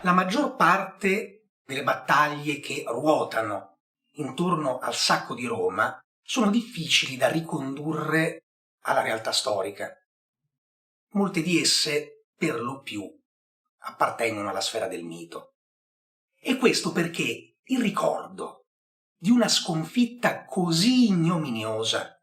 La maggior parte delle battaglie che ruotano intorno al sacco di Roma sono difficili da ricondurre alla realtà storica. Molte di esse, per lo più, appartengono alla sfera del mito. E questo perché il ricordo di una sconfitta così ignominiosa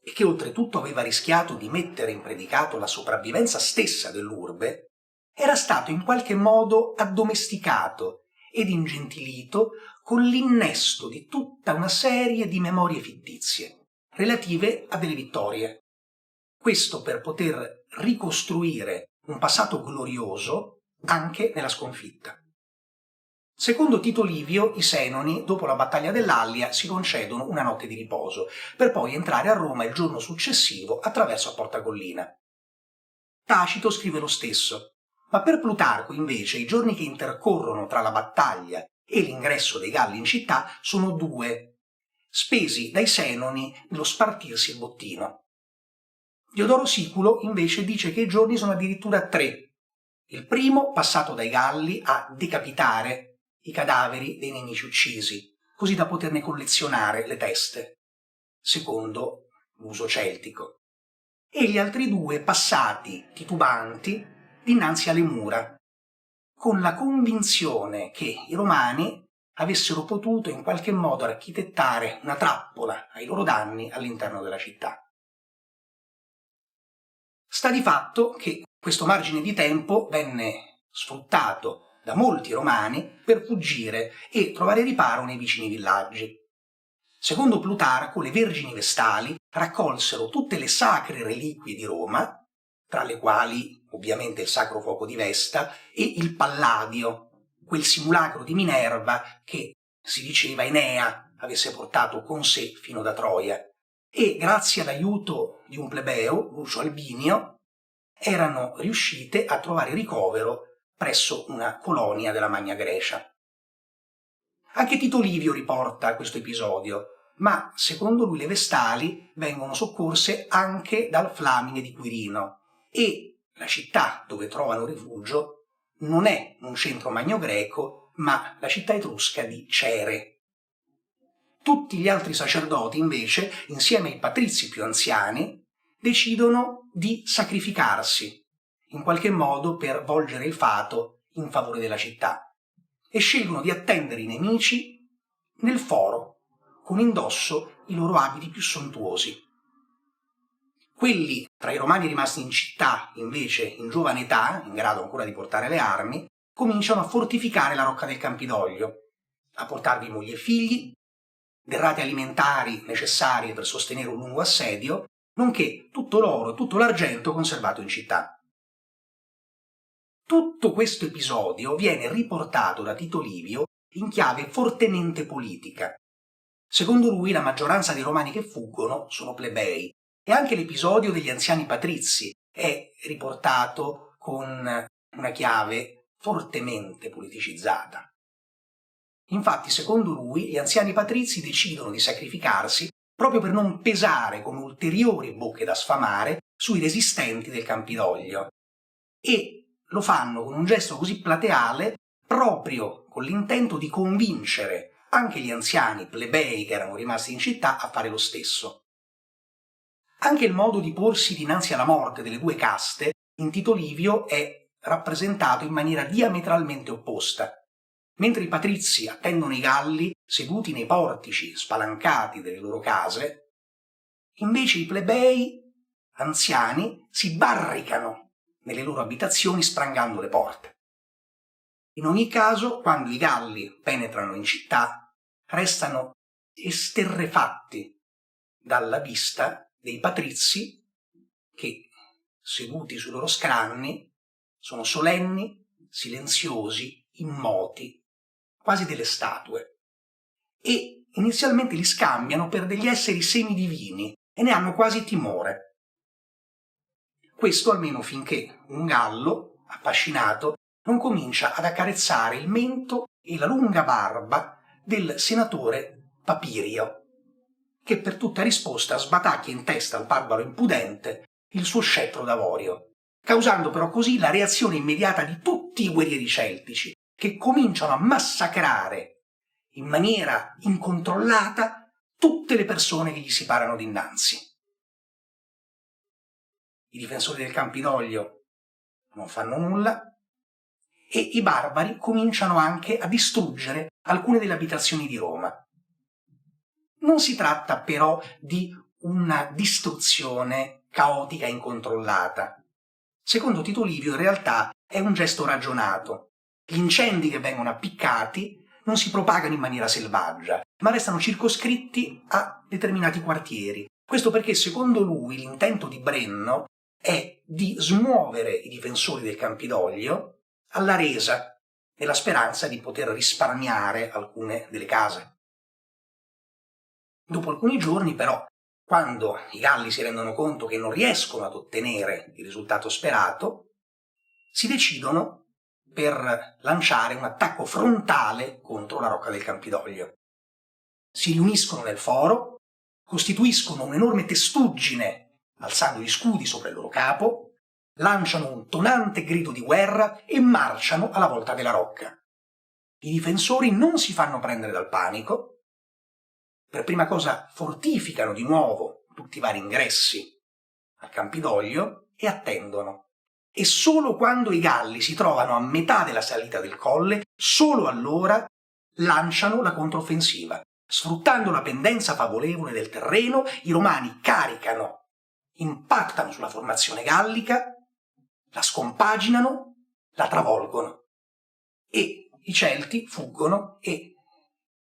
e che oltretutto aveva rischiato di mettere in predicato la sopravvivenza stessa dell'urbe, era stato in qualche modo addomesticato ed ingentilito con l'innesto di tutta una serie di memorie fittizie relative a delle vittorie. Questo per poter ricostruire un passato glorioso anche nella sconfitta. Secondo Tito Livio, i Senoni, dopo la battaglia dell'Allia, si concedono una notte di riposo, per poi entrare a Roma il giorno successivo attraverso a Porta Collina. Tacito scrive lo stesso, ma per Plutarco invece i giorni che intercorrono tra la battaglia e l'ingresso dei Galli in città sono 2, spesi dai Senoni nello spartirsi il bottino. Diodoro Siculo invece dice che i giorni sono addirittura 3. Il primo passato dai Galli a decapitare i cadaveri dei nemici uccisi, così da poterne collezionare le teste, secondo l'uso celtico. E gli altri 2 passati, titubanti, dinanzi alle mura, con la convinzione che i romani avessero potuto in qualche modo architettare una trappola ai loro danni all'interno della città. Sta di fatto che questo margine di tempo venne sfruttato da molti romani per fuggire e trovare riparo nei vicini villaggi. Secondo Plutarco, le vergini vestali raccolsero tutte le sacre reliquie di Roma, tra le quali ovviamente il sacro fuoco di Vesta e il Palladio, quel simulacro di Minerva che si diceva Enea avesse portato con sé fino da Troia. E grazie all'aiuto di un plebeo, Lucio Albinio, erano riuscite a trovare ricovero presso una colonia della Magna Grecia. Anche Tito Livio riporta questo episodio, ma secondo lui le vestali vengono soccorse anche dal Flamine di Quirino e la città dove trovano rifugio non è un centro magno-greco, ma la città etrusca di Cere. Tutti gli altri sacerdoti, invece, insieme ai patrizi più anziani, decidono di sacrificarsi, in qualche modo per volgere il fato in favore della città, e scelgono di attendere i nemici nel foro, con indosso i loro abiti più sontuosi. Quelli tra i romani rimasti in città, invece, in giovane età, in grado ancora di portare le armi, cominciano a fortificare la rocca del Campidoglio, a portarvi mogli e figli, derrate alimentari necessarie per sostenere un lungo assedio, nonché tutto l'oro e tutto l'argento conservato in città. Tutto questo episodio viene riportato da Tito Livio in chiave fortemente politica. Secondo lui la maggioranza dei romani che fuggono sono plebei e anche l'episodio degli anziani patrizi è riportato con una chiave fortemente politicizzata. Infatti, secondo lui, gli anziani patrizi decidono di sacrificarsi proprio per non pesare con ulteriori bocche da sfamare sui resistenti del Campidoglio. E lo fanno con un gesto così plateale proprio con l'intento di convincere anche gli anziani plebei che erano rimasti in città a fare lo stesso. Anche il modo di porsi dinanzi alla morte delle 2 caste in Tito Livio è rappresentato in maniera diametralmente opposta. Mentre i patrizi attendono i Galli seduti nei portici spalancati delle loro case, invece i plebei anziani si barricano nelle loro abitazioni sprangando le porte. In ogni caso, quando i Galli penetrano in città, restano esterrefatti dalla vista dei patrizi che, seduti sui loro scranni, sono solenni, silenziosi, immoti, quasi delle statue, e inizialmente li scambiano per degli esseri semidivini e ne hanno quasi timore. Questo almeno finché un gallo, affascinato, non comincia ad accarezzare il mento e la lunga barba del senatore Papirio, che per tutta risposta sbatacchia in testa al barbaro impudente il suo scettro d'avorio, causando però così la reazione immediata di tutti i guerrieri celtici, che cominciano a massacrare in maniera incontrollata tutte le persone che gli si parano dinanzi. I difensori del Campidoglio non fanno nulla e i barbari cominciano anche a distruggere alcune delle abitazioni di Roma. Non si tratta però di una distruzione caotica e incontrollata. Secondo Tito Livio in realtà è un gesto ragionato. Gli incendi che vengono appiccati non si propagano in maniera selvaggia, ma restano circoscritti a determinati quartieri. Questo perché secondo lui l'intento di Brenno è di smuovere i difensori del Campidoglio alla resa, nella speranza di poter risparmiare alcune delle case. Dopo alcuni giorni, però, quando i Galli si rendono conto che non riescono ad ottenere il risultato sperato, si decidono per lanciare un attacco frontale contro la Rocca del Campidoglio. Si riuniscono nel foro, costituiscono un'enorme testuggine alzando gli scudi sopra il loro capo, lanciano un tonante grido di guerra e marciano alla volta della rocca. I difensori non si fanno prendere dal panico. Per prima cosa fortificano di nuovo tutti i vari ingressi al Campidoglio e attendono. E solo quando i Galli si trovano a metà della salita del colle, solo allora lanciano la controffensiva. Sfruttando la pendenza favorevole del terreno, i Romani caricano, impattano sulla formazione gallica, la scompaginano, la travolgono e i Celti fuggono e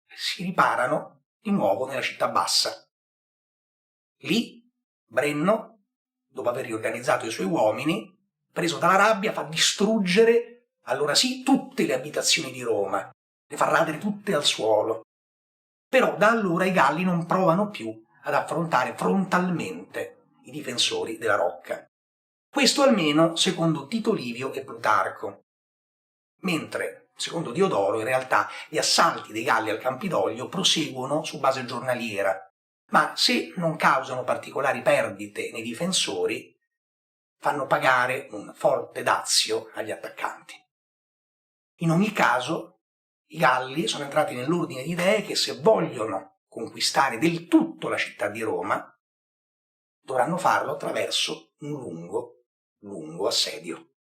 si riparano di nuovo nella città bassa. Lì Brenno, dopo aver riorganizzato i suoi uomini, preso dalla rabbia, fa distruggere, allora sì, tutte le abitazioni di Roma, le fa radere tutte al suolo. Però da allora i Galli non provano più ad affrontare frontalmente i difensori della Rocca. Questo almeno secondo Tito Livio e Plutarco. Mentre secondo Diodoro, in realtà, gli assalti dei Galli al Campidoglio proseguono su base giornaliera, ma se non causano particolari perdite nei difensori, fanno pagare un forte dazio agli attaccanti. In ogni caso, i Galli sono entrati nell'ordine di idee che se vogliono conquistare del tutto la città di Roma, dovranno farlo attraverso un lungo assedio.